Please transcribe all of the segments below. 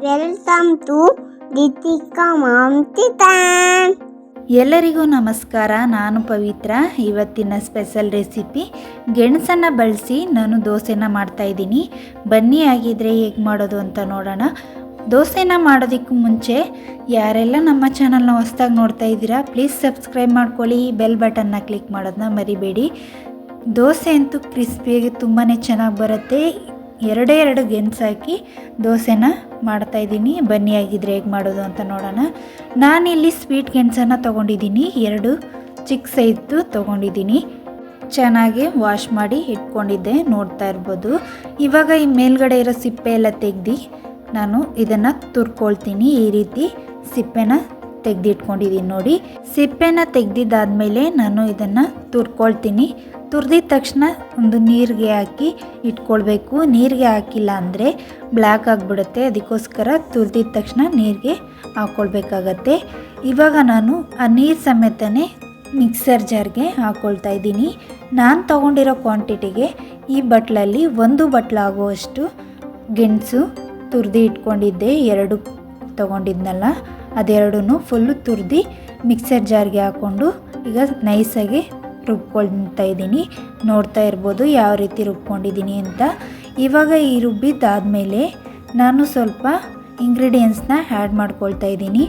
Welcome to Deepika ma'am kitchen. ಎಲ್ಲರಿಗೂ ನಮಸ್ಕಾರ. ನಾನು ಪವಿತ್ರ. ಇವತ್ತಿನ ಸ್ಪೆಷಲ್ ರೆಸಿಪಿ ಗೆಣಸನ್ನು ಬಳಸಿ ನಾನು ದೋಸೆನ ಮಾಡ್ತಾಯಿದ್ದೀನಿ. ಬನ್ನಿ ಆಗಿದ್ರೆ ಹೇಗೆ ಮಾಡೋದು ಅಂತ ನೋಡೋಣ. ದೋಸೆನ ಮಾಡೋದಕ್ಕೂ ಮುಂಚೆ ಯಾರೆಲ್ಲ ನಮ್ಮ ಚಾನಲ್ನ ಹೊಸ್ದಾಗಿ ನೋಡ್ತಾ ಇದ್ದೀರಾ ಪ್ಲೀಸ್ ಸಬ್ಸ್ಕ್ರೈಬ್ ಮಾಡ್ಕೊಳ್ಳಿ, ಬೆಲ್ ಬಟನ್ನ ಕ್ಲಿಕ್ ಮಾಡೋದನ್ನ ಮರಿಬೇಡಿ. ದೋಸೆ ಅಂತೂ ಕ್ರಿಸ್ಪಿಯಾಗಿ ತುಂಬಾ ಚೆನ್ನಾಗಿ ಬರುತ್ತೆ. ಎರಡು ಗೆಣಸು ಹಾಕಿ ದೋಸೆನ ಮಾಡ್ತಾಯಿದ್ದೀನಿ. ಬನ್ನಿ ಆಗಿದ್ರೆ ಹೇಗೆ ಮಾಡೋದು ಅಂತ ನೋಡೋಣ. ನಾನಿಲ್ಲಿ ಸ್ವೀಟ್ ಗೆಣಸನ್ನು ತೊಗೊಂಡಿದ್ದೀನಿ, 2 ಚಿಕ್ಕ ಸೈಜು ತೊಗೊಂಡಿದ್ದೀನಿ. ಚೆನ್ನಾಗಿ ವಾಶ್ ಮಾಡಿ ಇಟ್ಕೊಂಡಿದ್ದೆ, ನೋಡ್ತಾ ಇರ್ಬೋದು. ಇವಾಗ ಈ ಮೇಲ್ಗಡೆ ಇರೋ ಸಿಪ್ಪೆ ಎಲ್ಲ ತೆಗೆದು ನಾನು ಇದನ್ನು ತುರ್ಕೊಳ್ತೀನಿ. ಈ ರೀತಿ ಸಿಪ್ಪೆನ ತೆಗೆದಿಟ್ಕೊಂಡಿದ್ದೀನಿ ನೋಡಿ. ಸಿಪ್ಪೆನ ತೆಗೆದಿದ್ದಾದಮೇಲೆ ನಾನು ಇದನ್ನು ತುರ್ಕೊಳ್ತೀನಿ. ತುರಿದಿದ ತಕ್ಷಣ ಒಂದು ನೀರಿಗೆ ಹಾಕಿ ಇಟ್ಕೊಳ್ಬೇಕು. ನೀರಿಗೆ ಹಾಕಿಲ್ಲ ಅಂದರೆ ಬ್ಲ್ಯಾಕ್ ಆಗಿಬಿಡುತ್ತೆ, ಅದಕ್ಕೋಸ್ಕರ ತುರಿದಿದ ತಕ್ಷಣ ನೀರಿಗೆ ಹಾಕ್ಕೊಳ್ಬೇಕಾಗತ್ತೆ. ಇವಾಗ ನಾನು ಆ ನೀರು ಸಮೇತನೇ ಮಿಕ್ಸರ್ ಜಾರ್ಗೆ ಹಾಕ್ಕೊಳ್ತಾ ಇದ್ದೀನಿ. ನಾನು ತೊಗೊಂಡಿರೋ ಕ್ವಾಂಟಿಟಿಗೆ ಈ ಬಟ್ಲಲ್ಲಿ 1 ಬಟ್ಲಾಗುವಷ್ಟು ಗೆಣಸು ತುರಿದು ಇಟ್ಕೊಂಡಿದ್ದೆ. 2 ತೊಗೊಂಡಿದ್ನಲ್ಲ ಅದೆರಡೂ ಫುಲ್ಲು ತುರಿದು ಮಿಕ್ಸರ್ ಜಾರ್ಗೆ ಹಾಕ್ಕೊಂಡು ಈಗ ನೈಸಾಗಿ ರುಬ್ಕೊಳ್ತಾ ಇದ್ದೀನಿ. ನೋಡ್ತಾ ಇರ್ಬೋದು ಯಾವ ರೀತಿ ರುಬ್ಕೊಂಡಿದ್ದೀನಿ ಅಂತ. ಇವಾಗ ಈ ರುಬ್ಬಿದ್ದಾದಮೇಲೆ ನಾನು ಸ್ವಲ್ಪ ಇಂಗ್ರೀಡಿಯೆಂಟ್ಸ್ನ ಆ್ಯಡ್ ಮಾಡ್ಕೊಳ್ತಾ ಇದ್ದೀನಿ.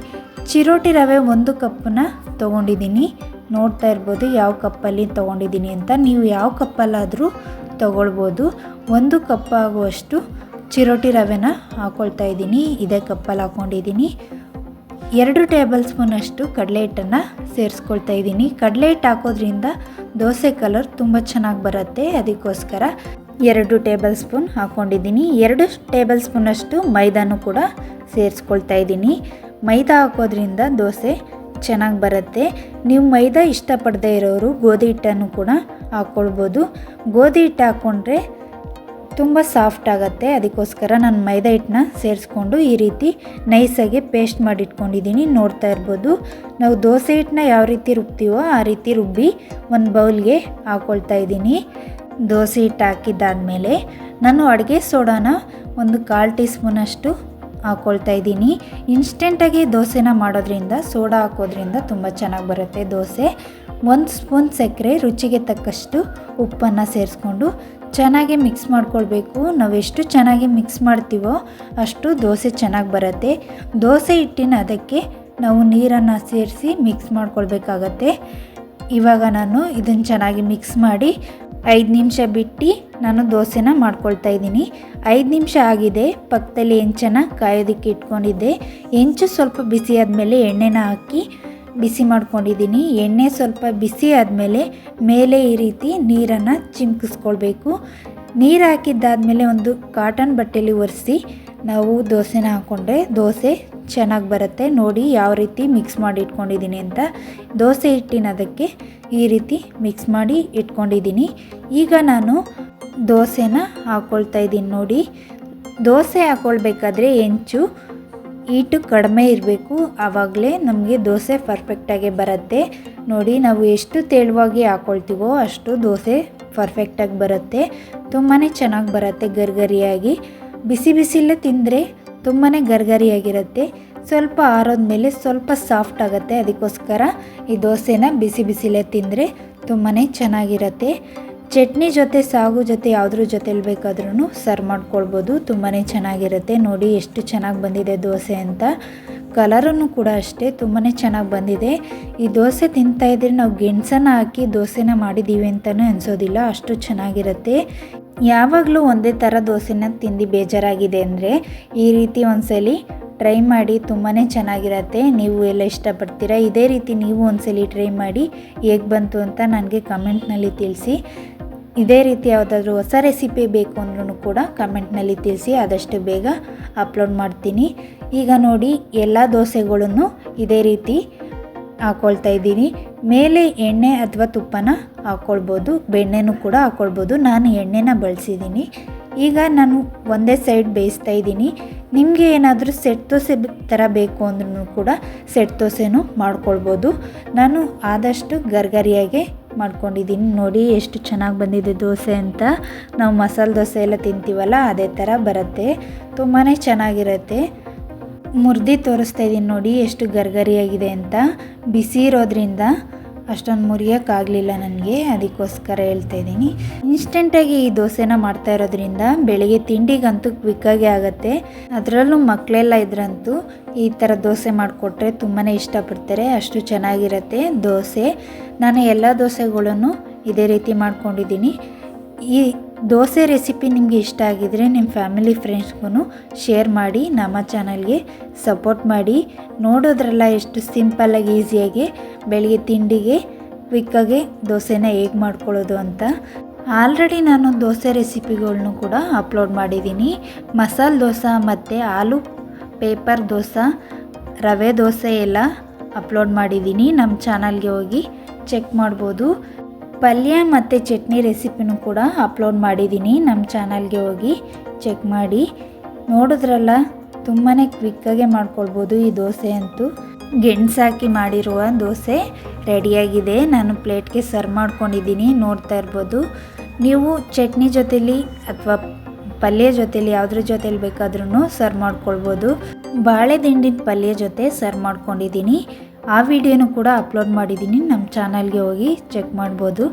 ಚಿರೋಟಿ ರವೆ 1 ಕಪ್ಪನ್ನ ತೊಗೊಂಡಿದ್ದೀನಿ. ನೋಡ್ತಾ ಇರ್ಬೋದು ಯಾವ ಕಪ್ಪಲ್ಲಿ ತೊಗೊಂಡಿದ್ದೀನಿ ಅಂತ. ನೀವು ಯಾವ ಕಪ್ಪಲ್ಲಾದರೂ ತೊಗೊಳ್ಬೋದು. 1 ಕಪ್ ಆಗುವಷ್ಟು ಚಿರೋಟಿ ರವೆನ ಹಾಕ್ಕೊಳ್ತಾ ಇದ್ದೀನಿ. ಇದೇ ಕಪ್ಪಲ್ಲಿ ಹಾಕ್ಕೊಂಡಿದ್ದೀನಿ. 2 ಟೇಬಲ್ ಸ್ಪೂನಷ್ಟು ಕಡಲೆ ಹಿಟ್ಟನ್ನು ಸೇರಿಸ್ಕೊಳ್ತಾ ಇದ್ದೀನಿ. ಕಡಲೆ ಹಿಟ್ಟು ಹಾಕೋದ್ರಿಂದ ದೋಸೆ ಕಲರ್ ತುಂಬ ಚೆನ್ನಾಗಿ ಬರುತ್ತೆ, ಅದಕ್ಕೋಸ್ಕರ 2 ಟೇಬಲ್ ಸ್ಪೂನ್ ಹಾಕ್ಕೊಂಡಿದ್ದೀನಿ. 2 ಟೇಬಲ್ ಸ್ಪೂನಷ್ಟು ಮೈದಾನು ಕೂಡ ಸೇರಿಸ್ಕೊಳ್ತಾ ಇದ್ದೀನಿ. ಮೈದಾ ಹಾಕೋದ್ರಿಂದ ದೋಸೆ ಚೆನ್ನಾಗಿ ಬರುತ್ತೆ. ನೀವು ಮೈದಾ ಇಷ್ಟಪಡದೇ ಇರೋರು ಗೋಧಿ ಹಿಟ್ಟನ್ನು ಕೂಡ ಹಾಕ್ಕೊಳ್ಬೋದು. ಗೋಧಿ ಹಿಟ್ಟು ಹಾಕ್ಕೊಂಡ್ರೆ ತುಂಬ ಸಾಫ್ಟ್ ಆಗುತ್ತೆ, ಅದಕ್ಕೋಸ್ಕರ ನಾನು ಮೈದಾ ಹಿಟ್ಟನ್ನ ಸೇರಿಸ್ಕೊಂಡು ಈ ರೀತಿ ನೈಸಾಗಿ ಪೇಸ್ಟ್ ಮಾಡಿ ಇಟ್ಕೊಂಡಿದ್ದೀನಿ. ನೋಡ್ತಾ ಇರ್ಬೋದು. ನಾವು ದೋಸೆ ಹಿಟ್ಟನ್ನ ಯಾವ ರೀತಿ ರುಬ್ತೀವೋ ಆ ರೀತಿ ರುಬ್ಬಿ ಒಂದು ಬೌಲ್ಗೆ ಹಾಕ್ಕೊಳ್ತಾ ಇದ್ದೀನಿ. ದೋಸೆ ಹಿಟ್ಟು ಹಾಕಿದ್ದಾದಮೇಲೆ ನಾನು ಅಡುಗೆ ಸೋಡಾನ 1/4 ಟೀ ಸ್ಪೂನಷ್ಟು ಹಾಕ್ಕೊಳ್ತಾ ಇದ್ದೀನಿ. ಇನ್ಸ್ಟೆಂಟಾಗಿ ದೋಸೆನ ಮಾಡೋದ್ರಿಂದ ಸೋಡಾ ಹಾಕೋದ್ರಿಂದ ತುಂಬ ಚೆನ್ನಾಗಿ ಬರುತ್ತೆ ದೋಸೆ. 1 ಸ್ಪೂನ್ ಸಕ್ಕರೆ, ರುಚಿಗೆ ತಕ್ಕಷ್ಟು ಉಪ್ಪನ್ನು ಸೇರಿಸ್ಕೊಂಡು ಚೆನ್ನಾಗಿ ಮಿಕ್ಸ್ ಮಾಡ್ಕೊಳ್ಬೇಕು. ನಾವು ಎಷ್ಟು ಚೆನ್ನಾಗಿ ಮಿಕ್ಸ್ ಮಾಡ್ತೀವೋ ಅಷ್ಟು ದೋಸೆ ಚೆನ್ನಾಗಿ ಬರುತ್ತೆ. ದೋಸೆ ಹಿಟ್ಟಿನ ಅದಕ್ಕೆ ನಾವು ನೀರನ್ನು ಸೇರಿಸಿ ಮಿಕ್ಸ್ ಮಾಡ್ಕೊಳ್ಬೇಕಾಗತ್ತೆ. ಇವಾಗ ನಾನು ಇದನ್ನು ಚೆನ್ನಾಗಿ ಮಿಕ್ಸ್ ಮಾಡಿ 5 ನಿಮಿಷ ಬಿಟ್ಟು ನಾನು ದೋಸೆನ ಮಾಡ್ಕೊಳ್ತಾ ಇದ್ದೀನಿ. 5 ನಿಮಿಷ ಆಗಿದೆ. ಪಕ್ಕದಲ್ಲಿ ಹೆಂಚನ್ನು ಕಾಯೋದಕ್ಕೆ ಇಟ್ಕೊಂಡಿದ್ದೆ. ಹೆಂಚು ಸ್ವಲ್ಪ ಬಿಸಿ ಆದಮೇಲೆ ಎಣ್ಣೆನ ಹಾಕಿ ಬಿಸಿ ಮಾಡ್ಕೊಂಡಿದ್ದೀನಿ. ಎಣ್ಣೆ ಸ್ವಲ್ಪ ಬಿಸಿ ಆದಮೇಲೆ ಮೇಲೆ ಈ ರೀತಿ ನೀರನ್ನು ಚಿಮ್ಕಿಸ್ಕೊಳ್ಬೇಕು. ನೀರು ಹಾಕಿದ್ದಾದಮೇಲೆ ಒಂದು ಕಾಟನ್ ಬಟ್ಟೆಯಲ್ಲಿ ಒರೆಸಿ ನಾವು ದೋಸೆನ ಹಾಕ್ಕೊಂಡ್ರೆ ದೋಸೆ ಚೆನ್ನಾಗಿ ಬರುತ್ತೆ. ನೋಡಿ ಯಾವ ರೀತಿ ಮಿಕ್ಸ್ ಮಾಡಿ ಇಟ್ಕೊಂಡಿದ್ದೀನಿ ಅಂತ. ದೋಸೆ ಹಿಟ್ಟಿನ ಅದಕ್ಕೆ ಈ ರೀತಿ ಮಿಕ್ಸ್ ಮಾಡಿ ಇಟ್ಕೊಂಡಿದ್ದೀನಿ. ಈಗ ನಾನು ದೋಸೆನ ಹಾಕ್ಕೊಳ್ತಾ ಇದ್ದೀನಿ. ನೋಡಿ, ದೋಸೆ ಹಾಕ್ಕೊಳ್ಬೇಕಾದ್ರೆ ಹೆಂಚು ಹೀಟು ಕಡಿಮೆ ಇರಬೇಕು, ಆವಾಗಲೇ ನಮಗೆ ದೋಸೆ ಪರ್ಫೆಕ್ಟಾಗಿ ಬರುತ್ತೆ. ನೋಡಿ, ನಾವು ಎಷ್ಟು ತೆಳುವಾಗಿ ಹಾಕ್ಕೊಳ್ತೀವೋ ಅಷ್ಟು ದೋಸೆ ಪರ್ಫೆಕ್ಟಾಗಿ ಬರುತ್ತೆ. ತುಂಬಾ ಚೆನ್ನಾಗಿ ಬರುತ್ತೆ ಗರಿಗರಿಯಾಗಿ. ಬಿಸಿ ಬಿಸಿಲೇ ತಿಂದರೆ ತುಂಬಾ ಗರಿಗರಿಯಾಗಿರುತ್ತೆ. ಸ್ವಲ್ಪ ಆರೋದ್ಮೇಲೆ ಸ್ವಲ್ಪ ಸಾಫ್ಟ್ ಆಗುತ್ತೆ, ಅದಕ್ಕೋಸ್ಕರ ಈ ದೋಸೆನ ಬಿಸಿ ಬಿಸಿಲೇ ತಿಂದರೆ ತುಂಬಾ ಚೆನ್ನಾಗಿರುತ್ತೆ. ಚಟ್ನಿ ಜೊತೆ, ಸಾಗು ಜೊತೆ, ಯಾವುದ್ರ ಜೊತೆಲಿ ಬೇಕಾದ್ರೂ ಸರ್ವ್ ಮಾಡ್ಕೊಳ್ಬೋದು. ತುಂಬಾ ಚೆನ್ನಾಗಿರುತ್ತೆ. ನೋಡಿ ಎಷ್ಟು ಚೆನ್ನಾಗಿ ಬಂದಿದೆ ದೋಸೆ ಅಂತ. ಕಲರನ್ನು ಕೂಡ ಅಷ್ಟೇ ತುಂಬಾ ಚೆನ್ನಾಗಿ ಬಂದಿದೆ. ಈ ದೋಸೆ ತಿಂತಾಯಿದ್ರೆ ನಾವು ಗೆಣಸನ್ನು ಹಾಕಿ ದೋಸೆನ ಮಾಡಿದ್ದೀವಿ ಅಂತಲೂ ಅನಿಸೋದಿಲ್ಲ, ಅಷ್ಟು ಚೆನ್ನಾಗಿರುತ್ತೆ. ಯಾವಾಗಲೂ ಒಂದೇ ಥರ ದೋಸೆನ ತಿಂದು ಬೇಜಾರಾಗಿದೆ ಅಂದರೆ ಈ ರೀತಿ ಒಂದ್ಸಲಿ ಟ್ರೈ ಮಾಡಿ, ತುಂಬಾ ಚೆನ್ನಾಗಿರುತ್ತೆ. ನೀವು ಎಲ್ಲ ಇಷ್ಟಪಡ್ತೀರಾ. ಇದೇ ರೀತಿ ನೀವು ಒಂದ್ಸಲಿ ಟ್ರೈ ಮಾಡಿ ಹೇಗೆ ಬಂತು ಅಂತ ನನಗೆ ಕಮೆಂಟ್ನಲ್ಲಿ ತಿಳಿಸಿ. ಇದೇ ರೀತಿ ಯಾವುದಾದ್ರೂ ಹೊಸ ರೆಸಿಪಿ ಬೇಕು ಅಂದ್ರೂ ಕೂಡ ಕಮೆಂಟ್ನಲ್ಲಿ ತಿಳಿಸಿ, ಆದಷ್ಟು ಬೇಗ ಅಪ್ಲೋಡ್ ಮಾಡ್ತೀನಿ. ಈಗ ನೋಡಿ, ಎಲ್ಲ ದೋಸೆಗಳನ್ನು ಇದೇ ರೀತಿ ಹಾಕ್ಕೊಳ್ತಾ ಇದ್ದೀನಿ. ಮೇಲೆ ಎಣ್ಣೆ ಅಥವಾ ತುಪ್ಪನ ಹಾಕ್ಕೊಳ್ಬೋದು, ಬೆಣ್ಣೆನೂ ಕೂಡ ಹಾಕ್ಕೊಳ್ಬೋದು. ನಾನು ಎಣ್ಣೆನ ಬಳಸಿದ್ದೀನಿ. ಈಗ ನಾನು ಒಂದೇ ಸೈಡ್ ಬೇಯಿಸ್ತಾ ಇದ್ದೀನಿ. ನಿಮಗೆ ಏನಾದರೂ ಸೆಟ್ ದೋಸೆ ಥರ ಬೇಕು ಅಂದ್ರೂ ಕೂಡ ಸೆಟ್ ದೋಸೆನೂ ಮಾಡ್ಕೊಳ್ಬೋದು. ನಾನು ಆದಷ್ಟು ಗರಿಗರಿಯಾಗೆ ಮಾಡ್ಕೊಂಡಿದ್ದೀನಿ. ನೋಡಿ ಎಷ್ಟು ಚೆನ್ನಾಗಿ ಬಂದಿದೆ ದೋಸೆ ಅಂತ. ನಾವು ಮಸಾಲೆ ದೋಸೆ ಎಲ್ಲ ತಿಂತೀವಲ್ಲ ಅದೇ ಥರ ಬರುತ್ತೆ, ತುಂಬಾ ಚೆನ್ನಾಗಿರುತ್ತೆ. ಮುರಿದು ತೋರಿಸ್ತಾ ಇದ್ದೀನಿ ನೋಡಿ ಎಷ್ಟು ಗರ್ಗರಿಯಾಗಿದೆ ಅಂತ. ಬಿಸಿ ಇರೋದ್ರಿಂದ ಅಷ್ಟೊಂದು ಮುರಿಯೋಕ್ಕಾಗಲಿಲ್ಲ ನನಗೆ, ಅದಕ್ಕೋಸ್ಕರ ಹೇಳ್ತಾ ಇದ್ದೀನಿ. ಇನ್ಸ್ಟೆಂಟಾಗಿ ಈ ದೋಸೆನ ಮಾಡ್ತಾ ಇರೋದ್ರಿಂದ ಬೆಳಿಗ್ಗೆ ತಿಂಡಿಗಂತೂ ಕ್ವಿಕ್ಕಾಗಿ ಆಗುತ್ತೆ. ಅದರಲ್ಲೂ ಮಕ್ಕಳೆಲ್ಲ ಇದ್ರಂತೂ ಈ ಥರ ದೋಸೆ ಮಾಡಿಕೊಟ್ರೆ ತುಂಬಾ ಇಷ್ಟಪಡ್ತಾರೆ, ಅಷ್ಟು ಚೆನ್ನಾಗಿರುತ್ತೆ ದೋಸೆ. ನಾನು ಎಲ್ಲ ದೋಸೆಗಳನ್ನು ಇದೇ ರೀತಿ ಮಾಡ್ಕೊಂಡಿದ್ದೀನಿ. ಈ ದೋಸೆ ರೆಸಿಪಿ ನಿಮಗೆ ಇಷ್ಟ ಆಗಿದರೆ ನಿಮ್ಮ ಫ್ಯಾಮಿಲಿ ಫ್ರೆಂಡ್ಸ್ಗೂ ಶೇರ್ ಮಾಡಿ, ನಮ್ಮ ಚಾನಲ್ಗೆ ಸಪೋರ್ಟ್ ಮಾಡಿ. ನೋಡೋದ್ರಲ್ಲ ಎಷ್ಟು ಸಿಂಪಲ್ಲಾಗಿ ಈಸಿಯಾಗಿ ಬೆಳಿಗ್ಗೆ ತಿಂಡಿಗೆ ಕ್ವಿಕ್ಕಾಗಿ ದೋಸೆನ ಹೇಗೆ ಮಾಡ್ಕೊಳ್ಳೋದು ಅಂತ. ಆಲ್ರೆಡಿ ನಾನು ದೋಸೆ ರೆಸಿಪಿಗಳ್ನು ಕೂಡ ಅಪ್ಲೋಡ್ ಮಾಡಿದ್ದೀನಿ. ಮಸಾಲೆ ದೋಸೆ ಮತ್ತು ಆಲೂ ಪೇಪರ್ ದೋಸೆ, ರವೆ ದೋಸೆ ಎಲ್ಲ ಅಪ್ಲೋಡ್ ಮಾಡಿದ್ದೀನಿ. ನಮ್ಮ ಚಾನಲ್ಗೆ ಹೋಗಿ ಚೆಕ್ ಮಾಡ್ಬೋದು. ಪಲ್ಯ ಮತ್ತು ಚಟ್ನಿ ರೆಸಿಪಿನೂ ಕೂಡ ಅಪ್ಲೋಡ್ ಮಾಡಿದ್ದೀನಿ, ನಮ್ಮ ಚಾನಲ್ಗೆ ಹೋಗಿ ಚೆಕ್ ಮಾಡಿ. ನೋಡಿದ್ರಲ್ಲ ತುಂಬಾ ಕ್ವಿಕ್ಕಾಗೆ ಮಾಡ್ಕೊಳ್ಬೋದು ಈ ದೋಸೆ ಅಂತೂ. ಗೆಣಸು ಹಾಕಿ ಮಾಡಿರುವ ದೋಸೆ ರೆಡಿಯಾಗಿದೆ. ನಾನು ಪ್ಲೇಟ್ಗೆ ಸರ್ವ್ ಮಾಡ್ಕೊಂಡಿದ್ದೀನಿ, ನೋಡ್ತಾ ಇರ್ಬೋದು. ನೀವು ಚಟ್ನಿ ಜೊತೆಲಿ ಅಥವಾ ಪಲ್ಯ ಜೊತೆಲಿ ಯಾವುದ್ರ ಜೊತೆಲಿ ಬೇಕಾದ್ರೂ ಸರ್ವ್ ಮಾಡ್ಕೊಳ್ಬೋದು. ಬಾಳೆ ದಿಂಡಿನ ಪಲ್ಯ ಜೊತೆ ಸರ್ವ್ ಮಾಡ್ಕೊಂಡಿದ್ದೀನಿ. ಆ ವಿಡಿಯೋನೂ ಕೂಡ ಅಪ್ಲೋಡ್ ಮಾಡಿದ್ದೀನಿ, ನಮ್ಮ ಚಾನಲ್ಗೆ ಹೋಗಿ ಚೆಕ್ ಮಾಡ್ಬೋದು.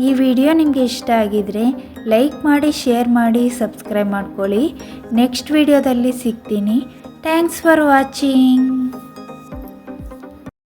ಈ ವಿಡಿಯೋ ನಿಮಗೆ ಇಷ್ಟ ಆಗಿದರೆ ಲೈಕ್ ಮಾಡಿ, ಶೇರ್ ಮಾಡಿ, ಸಬ್ಸ್ಕ್ರೈಬ್ ಮಾಡ್ಕೊಳ್ಳಿ. ನೆಕ್ಸ್ಟ್ ವಿಡಿಯೋದಲ್ಲಿ ಸಿಗ್ತೀನಿ. Thanks for watching.